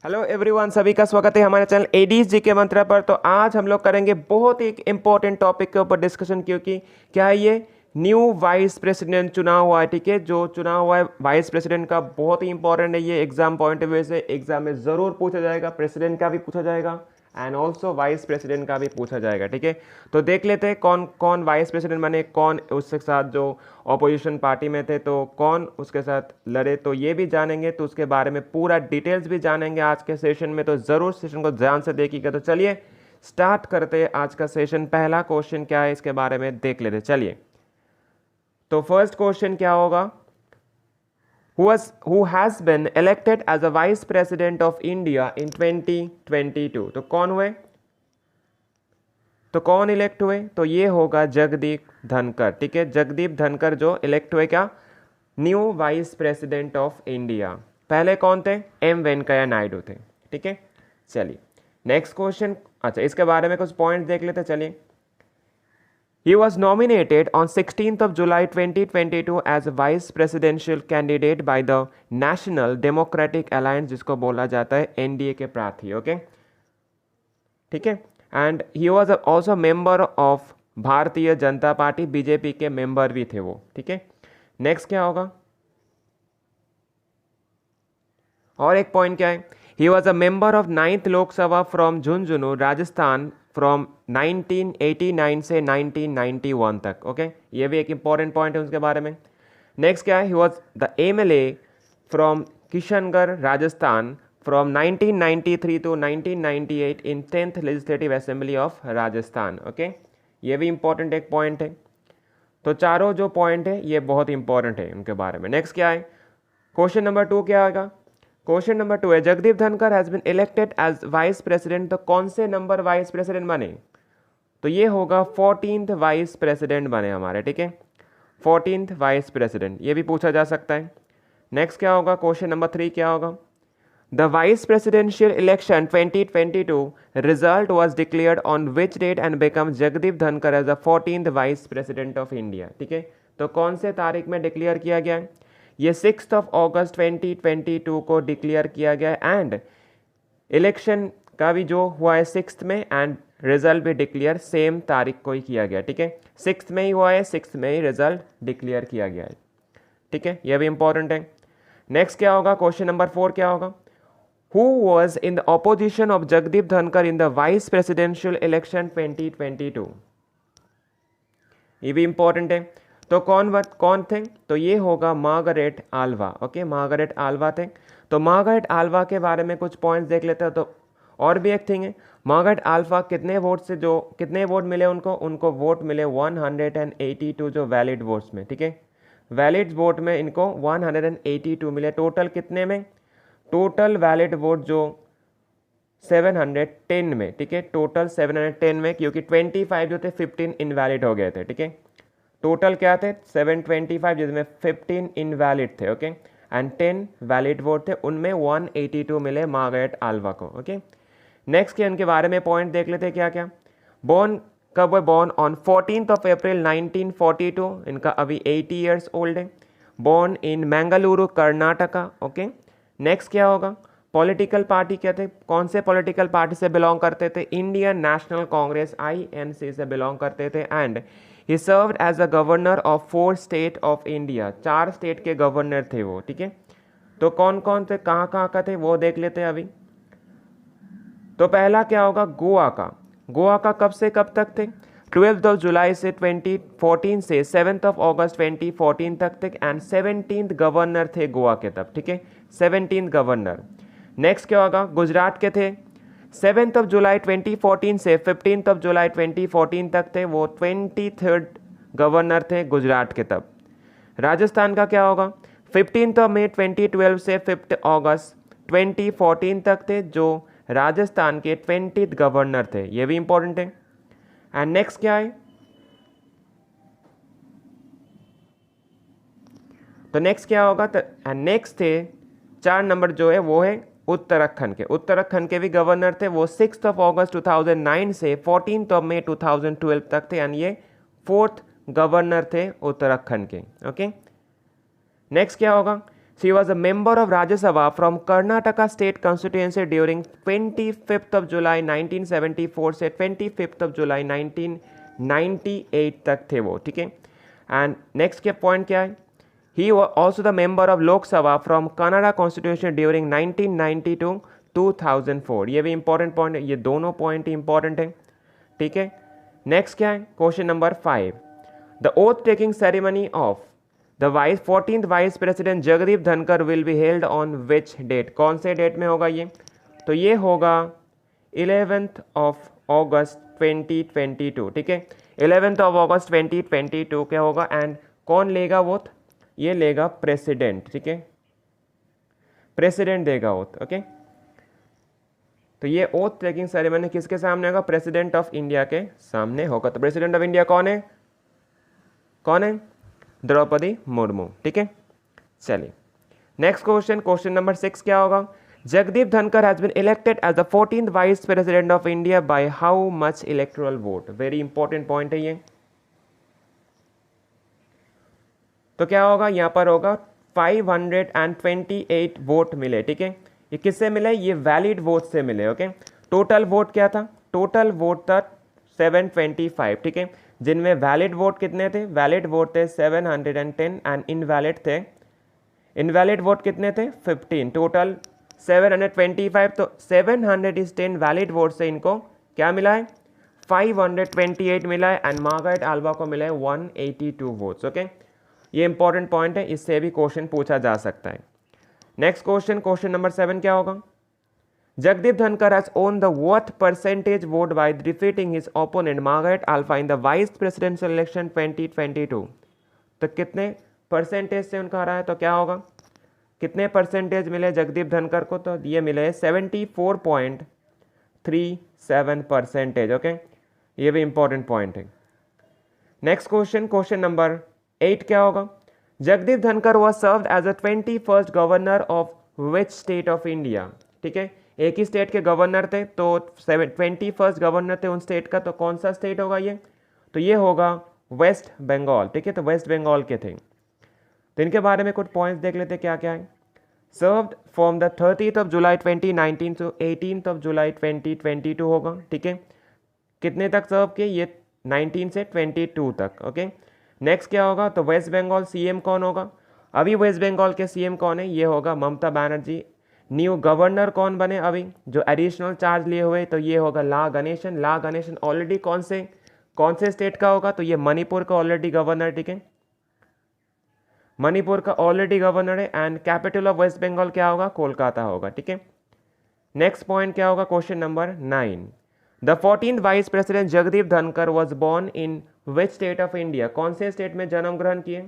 Hello everyone, सभी का स्वागत है हमारे चैनल एडीज जी के मंत्रा पर। तो आज हम लोग करेंगे बहुत ही इंपॉर्टेंट टॉपिक के ऊपर डिस्कशन, क्योंकि क्या है ये न्यू वाइस प्रेसिडेंट चुना हुआ है। ठीक है, जो चुना हुआ है वाइस प्रेसिडेंट का बहुत ही इंपॉर्टेंट है ये एग्जाम पॉइंट ऑफ व्यू से। एग्जाम में जरूर पूछा जाएगा, प्रेसिडेंट का भी पूछा जाएगा एंड ऑल्सो वाइस प्रेसिडेंट का भी पूछा जाएगा। ठीक है, तो देख लेते हैं कौन कौन वाइस प्रेसिडेंट बने, कौन उसके साथ जो ऑपोजिशन पार्टी में थे तो कौन उसके साथ लड़े, तो ये भी जानेंगे। तो उसके बारे में पूरा डिटेल्स भी जानेंगे आज के सेशन में, तो ज़रूर सेशन को ध्यान से देखिएगा। तो चलिए स्टार्ट करते हैं आज का सेशन। पहला क्वेश्चन क्या है इसके बारे में देख लेते। चलिए, तो फर्स्ट क्वेश्चन क्या होगा, who has been elected as a vice president of India in 2022। तो कौन हुए, तो कौन इलेक्ट हुए, तो ये होगा जगदीप धनखड़। ठीक है, जगदीप धनखड़ जो इलेक्ट हुए क्या, new vice president of India. पहले कौन थे, एम वेंकैया नायडू थे। ठीक है, चलिए नेक्स्ट क्वेश्चन। अच्छा, इसके बारे में कुछ पॉइंट देख लेते। चलिए, he was nominated on 16th of July 2022 as a vice presidential candidate by the National Democratic Alliance, जिसको बोला जाता है एनडीए के प्रार्थी। ओके, ठीक है, and he was also member of Bharatiya Janata party, BJP के मेंबर भी थे वो। ठीक है, नेक्स्ट क्या होगा, और एक पॉइंट क्या है, he was a member of 9th Lok Sabha from Jhunjhunu Rajasthan from 1989 से 1991 तक। ओके, ये भी एक इंपॉर्टेंट पॉइंट है उसके बारे में। नेक्स्ट क्या है, he was the MLA from Kishangarh Rajasthan from 1993 to 1998 in 10th legislative assembly of Rajasthan. Okay, ये भी इंपॉर्टेंट एक पॉइंट है। तो चारों जो पॉइंट है ये बहुत इंपॉर्टेंट है उनके बारे में। नेक्स्ट क्या है, क्वेश्चन नंबर 2 क्या आएगा, क्वेश्चन नंबर 2 है Jagdeep Dhankhar has been elected as vice president. तो कौन से नंबर वाइस प्रेसिडेंट बने, तो ये होगा 14th वाइस प्रेसिडेंट बने हमारे। ठीक है, 14th वाइस प्रेसिडेंट, ये भी पूछा जा सकता है। नेक्स्ट क्या होगा, क्वेश्चन नंबर 3 क्या होगा, the vice presidential election 2022 result was declared on which date and become Jagdeep Dhankhar as the 14th vice president of India. ठीक है, तो कौन से तारीख में डिक्लेयर किया गया है, ये 6th of August 2022 को डिक्लेयर किया गया है। एंड इलेक्शन का भी जो हुआ है 6th में, एंड रिजल्ट भी डिक्लेयर सेम तारीख को ही किया गया। ठीक है, 6th में ही हुआ है, 6th में ही रिजल्ट डिक्लेयर किया गया है। ठीक है, यह भी इंपॉर्टेंट है। नेक्स्ट क्या होगा, क्वेश्चन नंबर 4 क्या होगा, who was in the opposition of Jagdeep Dhankhar in the vice presidential election 2022। ये भी इंपॉर्टेंट है। तो कौन थे, तो ये होगा Margaret Alva. Okay, Margaret Alva थे। तो मार्गरेट आल्वा के बारे में कुछ पॉइंट्स देख लेते हैं। तो और भी एक थिंग है, मार्गरेट आल्वा कितने वोट से, जो कितने वोट मिले उनको वोट मिले 182 जो वैलिड वोट्स में। ठीक है, वैलिड वोट में इनको 182 मिले। टोटल कितने में, टोटल वैलिड वोट जो 710 में। ठीक है, टोटल 710 में, क्योंकि 25 जो थे 15 इनवैलिड हो गए थे। ठीक है, टोटल क्या थे 725, जिसमें 15 इनवैलिड थे। ओके, एंड 10 वैलिड वोट थे, उनमें 182 मिले मार्गरेट आल्वा को। ओके, नेक्स्ट के इनके बारे में पॉइंट देख लेते हैं क्या क्या। बॉर्न कब हुए, born on 14th of April 1942, इनका अभी 80 ईयर्स ओल्ड है। Born in Mangaluru Karnataka. Okay, next क्या होगा, पॉलिटिकल पार्टी क्या थे, कौन से पॉलिटिकल पार्टी से बिलोंग करते थे, इंडियन नेशनल कांग्रेस INC से बिलोंग करते थे। And he served as a governor of 4 state of India, 4 state के गवर्नर थे वो। ठीक है, तो कौन कौन थे, कहाँ कहाँ का थे वो देख लेते हैं अभी। तो पहला क्या होगा, गोवा का। गोवा का कब से कब तक थे, 12th of July से 2014 से 7th of August 2014 तक थे। एंड 17th गवर्नर थे गोवा के तब। ठीक है, 17th गवर्नर। नेक्स्ट क्या होगा, गुजरात के थे, 7th of July 2014 से 15th of July 2014 तक थे, वो 23rd गवर्नर थे गुजरात के तब। राजस्थान का क्या होगा, 15th of May 2012 से 5th August 2014 तक थे, जो राजस्थान के 20th गवर्नर थे। ये भी इंपॉर्टेंट है। एंड नेक्स्ट क्या है, तो नेक्स्ट क्या होगा, तो नेक्स्ट थे 4 नंबर जो है वो है उत्तराखंड के। उत्तराखंड के भी गवर्नर थे, वो 6th of August 2009 से 14th of May 2012 तक थे। एंड ये 4th गवर्नर थे उत्तराखंड के। ओके, नेक्स्ट क्या होगा, She was a member of Rajya Sabha from Karnataka State Constituency during 25th of July 1974 से 25th of July 1998 तक थे वो, ठीक है। एंड नेक्स्ट के पॉइंट क्या है, he also the member of Lok Sabha from Canada constitution during 1990 to 2004। ये भी इंपॉर्टेंट पॉइंट है, ये दोनों पॉइंट इंपॉर्टेंट है, ठीक है। नेक्स्ट क्या है, question number 5, the oath taking ceremony of the 14th vice president Jagdeep Dhankhar will be held on which date, कौन से डेट में होगा ये, तो ये होगा 11th ऑफ अगस्त 2022, ठीक है। 11th ऑफ अगस्त 2022 क्या होगा, एंड कौन लेगा वोट, ये लेगा प्रेसिडेंट, ठीक है, प्रेसिडेंट देगा वोट, ओके। तो ये ओथ टेकिंग सेरेमनी किसके सामने होगा, प्रेसिडेंट ऑफ इंडिया के सामने होगा। तो प्रेसिडेंट ऑफ इंडिया कौन है, कौन है, द्रौपदी मुर्मू, ठीक है। चलिए नेक्स्ट क्वेश्चन, क्वेश्चन नंबर 6 क्या होगा, Jagdeep Dhankhar has been elected as the 14th vice president of India by how much electoral vote, very important point है ये। तो क्या होगा, यहां पर होगा 528 वोट मिले, ठीक है। ये किससे मिले, ये वैलिड वोट से मिले, ओके। टोटल वोट क्या था, टोटल वोट था 725, ठीक है, जिनमें वैलिड वोट कितने थे, वैलिड वोट थे 710 एंड इनवैलिड थे, इनवैलिड वोट कितने थे 15, टोटल 725। तो 710 वैलिड वोट से इनको क्या मिला है, 528 मिला है, एंड मार्गारेट अल्वा को मिला है 182 वोट्स, ओके। ये इंपॉर्टेंट पॉइंट है, इससे भी क्वेश्चन पूछा जा सकता है। नेक्स्ट क्वेश्चन, क्वेश्चन नंबर 7 क्या होगा, जगदीप धनकर has won the what percentage vote by defeating his opponent Margaret Alpha in the vice presidential election 2022। तो कितने परसेंटेज से उनका हरा है, तो क्या होगा, कितने परसेंटेज मिले जगदीप धनकर को, तो ये मिले 74.37%, ओके। ये भी इंपॉर्टेंट पॉइंट है। नेक्स्ट क्वेश्चन, क्वेश्चन नंबर 8 क्या होगा, Jagdeep Dhankhar was served as a 21st governor of which state of India, ठीक है, एक ही स्टेट के गवर्नर थे, तो 21st गवर्नर थे उन स्टेट का, तो कौन सा स्टेट होगा ये, तो ये होगा वेस्ट बंगाल, ठीक है, तो वेस्ट बंगाल के थे। तो इनके बारे में कुछ पॉइंट्स देख लेते क्या क्या है, served from the 30th of July 2019 to 18th of July 2022 होगा, ठीक है। कितने तक सर्व किए, ये 19 से 22 तक, ओके। नेक्स्ट क्या होगा, तो वेस्ट बंगाल सीएम कौन होगा, अभी वेस्ट बंगाल के सीएम कौन है, ये होगा ममता बनर्जी। न्यू गवर्नर कौन बने अभी, जो एडिशनल चार्ज लिए हुए, तो ये होगा ला गणेशन। ला गणेशन ऑलरेडी कौन से स्टेट का होगा, तो ये मणिपुर का ऑलरेडी गवर्नर, ठीक है, मणिपुर का ऑलरेडी गवर्नर है। And capital of West Bengal क्या होगा, कोलकाता होगा, ठीक है। नेक्स्ट पॉइंट क्या होगा, question number 9, the 14th vice president Jagdeep Dhankhar was born in which state of India, कौन से स्टेट में जन्म ग्रहण किए,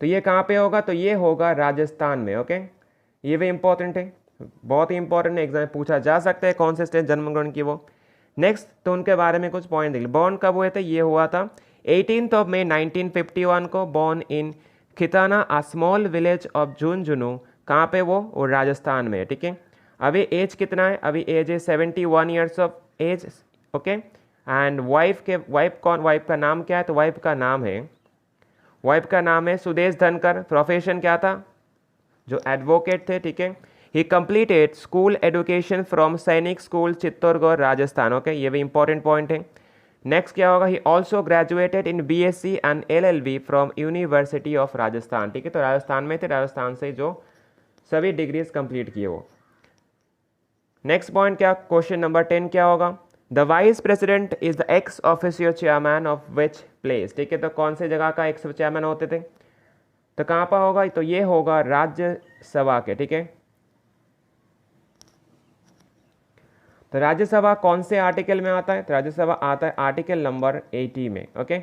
तो ये कहाँ पे होगा, तो ये होगा राजस्थान में, ओके। ये भी इंपॉर्टेंट है, बहुत ही इंपॉर्टेंट है, एग्जाम में पूछा जा सकता है कौन से स्टेट जन्म ग्रहण किए वो। नेक्स्ट, तो उनके बारे में कुछ पॉइंट देख, बॉर्न कब हुए थे, ये हुआ था 18th ऑफ मई 1951 को, born in Kithana a small village of Jhunjhunu, कहाँ पे वो राजस्थान में, ठीक है। अभी एज कितना है, अभी एज है 71 years of age, okay. And wife का नाम क्या है, तो वाइफ का नाम है सुदेश धनकर। प्रोफेशन क्या था, जो एडवोकेट थे, ठीक है। ही कंप्लीटेड स्कूल एजुकेशन फ्रॉम सैनिक स्कूल चित्तौड़गढ़ राजस्थान, ओके। ये भी इंपॉर्टेंट पॉइंट है। नेक्स्ट क्या होगा, he also graduated in BSc and LLB from university of Rajasthan, ठीक है। तो राजस्थान में थे, राजस्थान से जो सभी डिग्रीज कंप्लीट किए वो। नेक्स्ट पॉइंट क्या, क्वेश्चन नंबर 10 क्या होगा, the vice president is the x official chairman of which place, ठीक है। तो कौन से जगह का एक्स चेयरमैन होते थे, तो कहाँ पर होगा, तो ये होगा राज्यसभा के, ठीक है। तो राज्यसभा कौन से आर्टिकल में आता है, तो राज्यसभा आता है आर्टिकल नंबर 80 में, ओके।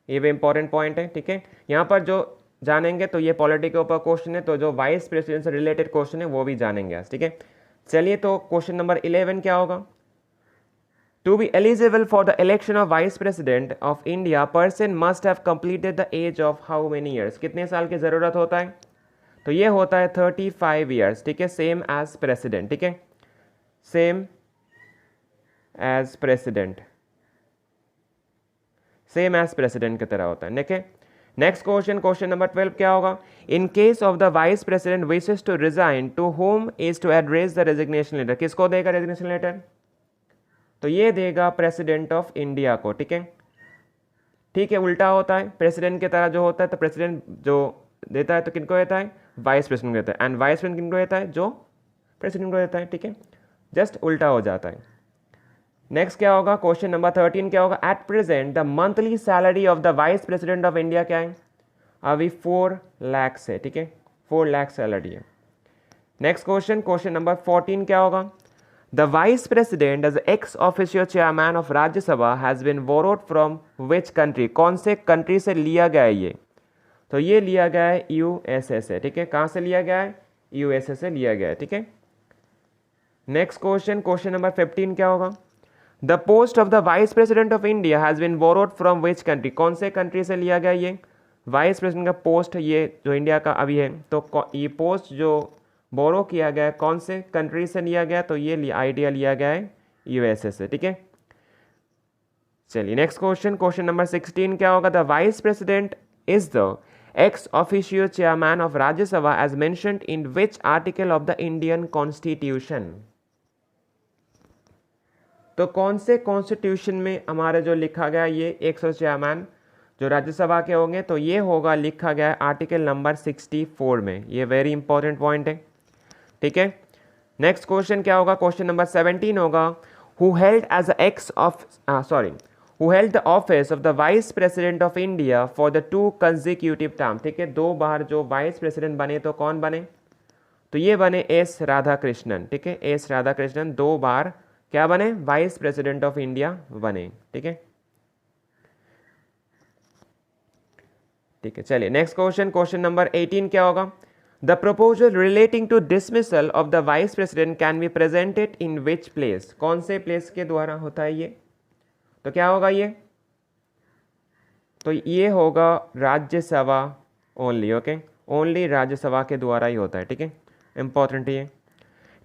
ये भी इंपॉर्टेंट पॉइंट है, ठीक है। यहाँ पर जो जानेंगे तो ये पॉलिटी के ऊपर क्वेश्चन है, तो जो वाइस प्रेसिडेंट से रिलेटेड क्वेश्चन है वो भी जानेंगे आज, ठीक है। चलिए, तो क्वेश्चन नंबर 11 क्या होगा, to be eligible for the election of vice president of India person must have completed the age of how many years, कितने साल की जरूरत होता है, तो ये होता है 35 ईयर्स, ठीक है, सेम एज प्रेसिडेंट, ठीक है, सेम एज प्रेसिडेंट की तरह होता है, ठीक है। नेक्स्ट क्वेश्चन, क्वेश्चन नंबर 12 क्या होगा? In case of the vice president wishes to resign, to whom is to address the resignation letter? किसको देगा रेजिग्नेशन लेटर? तो ये देगा प्रेसिडेंट ऑफ इंडिया को, ठीक है। ठीक है, उल्टा होता है प्रेसिडेंट की तरह जो होता है, तो प्रेसिडेंट जो देता है तो किनको देता है? वाइस प्रेसिडेंट को देता है, एंड वाइस प्रेसिडेंट किनको देता है? जो प्रेसिडेंट को देता है, ठीक है। जस्ट उल्टा हो जाता है। नेक्स्ट क्या होगा? क्वेश्चन नंबर 13 क्या होगा? At present the monthly salary of the vice president of India क्या है? अभी 4 लाख है, ठीक है, 4 लाख सैलरी है। नेक्स्ट क्वेश्चन, क्वेश्चन नंबर 14 क्या होगा? The vice president as ex officio chairman of Rajya Sabha has been borrowed from which country? कौन से कंट्री से लिया गया है ये? तो ये लिया गया है यूएसए से, ठीक है। कहाँ से लिया गया है? यूएसए से लिया गया है, ठीक है। नेक्स्ट क्वेश्चन, क्वेश्चन नंबर 15 क्या होगा? The post of the vice president of India has been borrowed from which country? कौन से कंट्री से लिया गया ये वाइस प्रेसिडेंट का पोस्ट? ये जो इंडिया का अभी है, तो ये पोस्ट जो बोरो किया गया है कौन से कंट्री से लिया गया? तो ये आइडिया लिया गया है यूएसए से, ठीक है। चलिए नेक्स्ट क्वेश्चन, क्वेश्चन नंबर 16 क्या होगा? The vice president is the ex officio chairman of Rajya Sabha as mentioned in which article of the Indian constitution? तो कौन से कॉन्स्टिट्यूशन में हमारे जो लिखा गया ये एक्स चेयरमैन जो राज्यसभा के होंगे? तो ये होगा लिखा गया है आर्टिकल नंबर 64 में। ये वेरी इंपॉर्टेंट पॉइंट है, ठीक है। नेक्स्ट क्वेश्चन क्या होगा? क्वेश्चन नंबर 17 होगा, who held as ex of who held the office of the vice president of India for the 2 consecutive term? ठीक है, 2 बार जो वाइस प्रेसिडेंट बने, तो कौन बने? तो ये बने एस राधाकृष्णन, ठीक है। एस राधाकृष्णन 2 बार क्या बने? वाइस प्रेसिडेंट ऑफ इंडिया बने, ठीक है। ठीक है, चलिए नेक्स्ट क्वेश्चन, क्वेश्चन नंबर 18 क्या होगा? The proposal relating to dismissal of the vice president can be presented in which place? कौन से प्लेस के द्वारा होता है ये? तो क्या होगा ये? तो ये होगा Rajya Sabha only, okay, only Rajya Sabha के द्वारा ही होता है, ठीक है, इंपॉर्टेंट ये।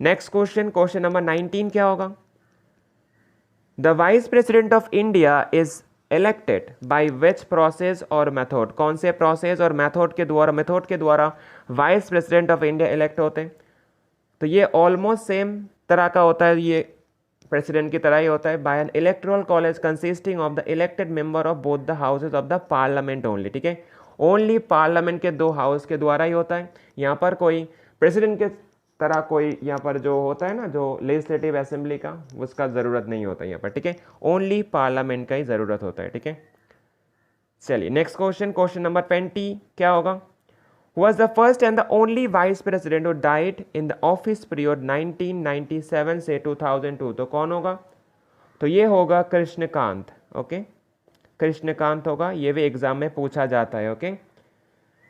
नेक्स्ट क्वेश्चन, क्वेश्चन नंबर 19 क्या होगा? The vice president of India is elected by which process और मेथड? कौन से प्रोसेस और मेथड के द्वारा vice president of India elect होते हैं? तो ये ऑलमोस्ट सेम तरह का होता है, ये प्रेसिडेंट की तरह ही होता है, by an electoral college consisting of the elected member of both the houses of the parliament only, ठीक है। ओनली पार्लियामेंट के 2 हाउस के द्वारा ही होता है। यहाँ पर कोई प्रेसिडेंट के तरह कोई यहाँ पर जो होता है ना, जो लेजिस्लेटिव असेंबली का, उसका ज़रूरत नहीं होता यहाँ पर, ठीक है। ओनली पार्लियामेंट का ही ज़रूरत होता है, ठीक है। चलिए नेक्स्ट क्वेश्चन, क्वेश्चन नंबर 20 क्या होगा? Was the first and the only vice president who died in the office period 1997 से 2002? तो कौन होगा? तो ये होगा कृष्णकांत, ओके, कृष्णकांत होगा। ये भी एग्जाम में पूछा जाता है, okay.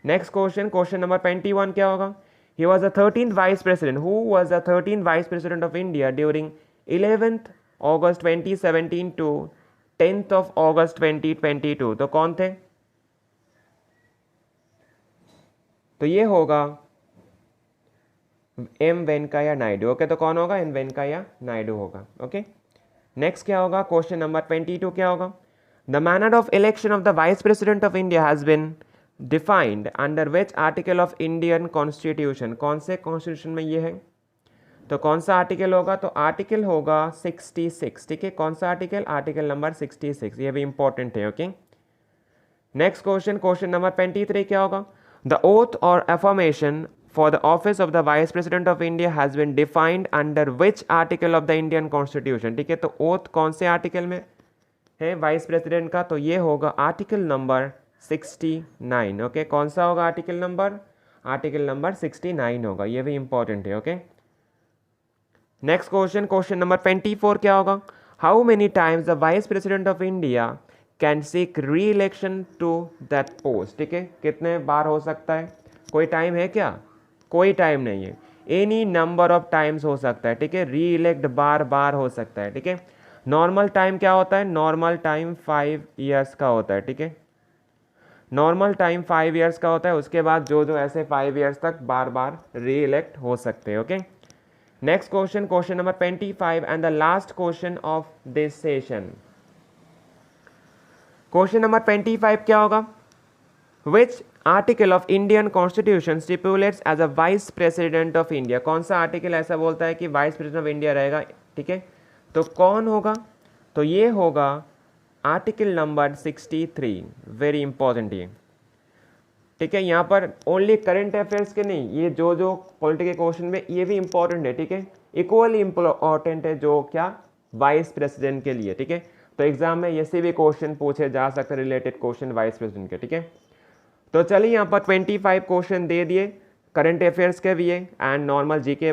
Next question, question number 21 क्या होगा? He was the 13th vice president. Who was the 13th vice president of India during 11th August 2017 to 10th of August 2022? तो कौन थे? तो ये होगा एम वेंकैया नायडू, ओके। तो कौन होगा? एम वेंकैया नायडू होगा, ओके। नेक्स्ट क्या होगा? क्वेश्चन नंबर 22 क्या होगा? The manner of election of the vice president of India has been defined under which article of Indian constitution? कौन से कॉन्स्टिट्यूशन में ये है? तो कौन सा आर्टिकल होगा? तो आर्टिकल होगा 66, ठीक है। कौन सा आर्टिकल? आर्टिकल नंबर 66, ये भी इंपॉर्टेंट है, okay. Next question, question number 23 क्या होगा? द ओथ और affirmation for the office of the vice president of India has been defined under which article of the Indian constitution? ठीक है, तो oath कौन से आर्टिकल में है वाइस प्रेसिडेंट का? तो ये होगा आर्टिकल नंबर 69, ओके। कौन सा होगा आर्टिकल नंबर? आर्टिकल नंबर 69 होगा, ये भी इंपॉर्टेंट है, okay. Next question, question number 24 क्या होगा? How many times the vice president of India can seek reelection to that post? ठीक है, कितने बार हो सकता है? कोई टाइम है क्या? कोई टाइम नहीं है, एनी नंबर ऑफ टाइम्स हो सकता है, ठीक है। री इलेक्ट बार बार हो सकता है, ठीक है। नॉर्मल टाइम क्या होता है? नॉर्मल टाइम 5 ईयर्स का होता है, ठीक है। नॉर्मल टाइम 5 ईयर्स का होता है, उसके बाद जो ऐसे 5 ईयर्स तक बार बार री इलेक्ट हो सकते हैं, okay. Next question, question number 25 and the last question of this session. Question number 25 क्या होगा? Which article of Indian constitution stipulates as a vice president of India, कौन सा आर्टिकल ऐसा बोलता है कि वाइस प्रेसिडेंट ऑफ इंडिया रहेगा, ठीक है, तो कौन होगा, तो ये होगा आर्टिकल नंबर 63, वेरी इंपॉर्टेंट ये, ठीक है। यहाँ पर ओनली करंट अफेयर्स के नहीं, ये जो जो पॉलिटी के क्वेश्चन में ये भी इंपॉर्टेंट है, ठीक है, इक्वली इंपॉर्टेंट है, जो क्या वाइस प्रेसिडेंट के लिए, ठीक है। तो एग्जाम में ऐसे भी क्वेश्चन पूछे जा सकते हैं रिलेटेड क्वेश्चन वाइस प्रेसिडेंट के, ठीक है। तो चलिए यहाँ पर 25 क्वेश्चन दे दिए, करंट अफेयर्स के भी है एंड नॉर्मल जीके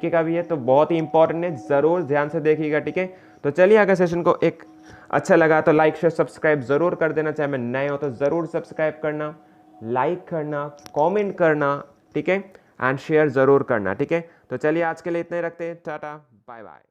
का भी है, तो बहुत ही इंपॉर्टेंट है, ज़रूर ध्यान से देखिएगा, ठीक है। तो चलिए अगर सेशन को एक अच्छा लगा तो लाइक शेयर सब्सक्राइब ज़रूर कर देना, चाहे मैं नए हो तो ज़रूर सब्सक्राइब करना, लाइक करना, कमेंट करना, ठीक है, एंड शेयर ज़रूर करना, ठीक है। तो चलिए आज के लिए इतने रखते हैं, टाटा बाय बाय।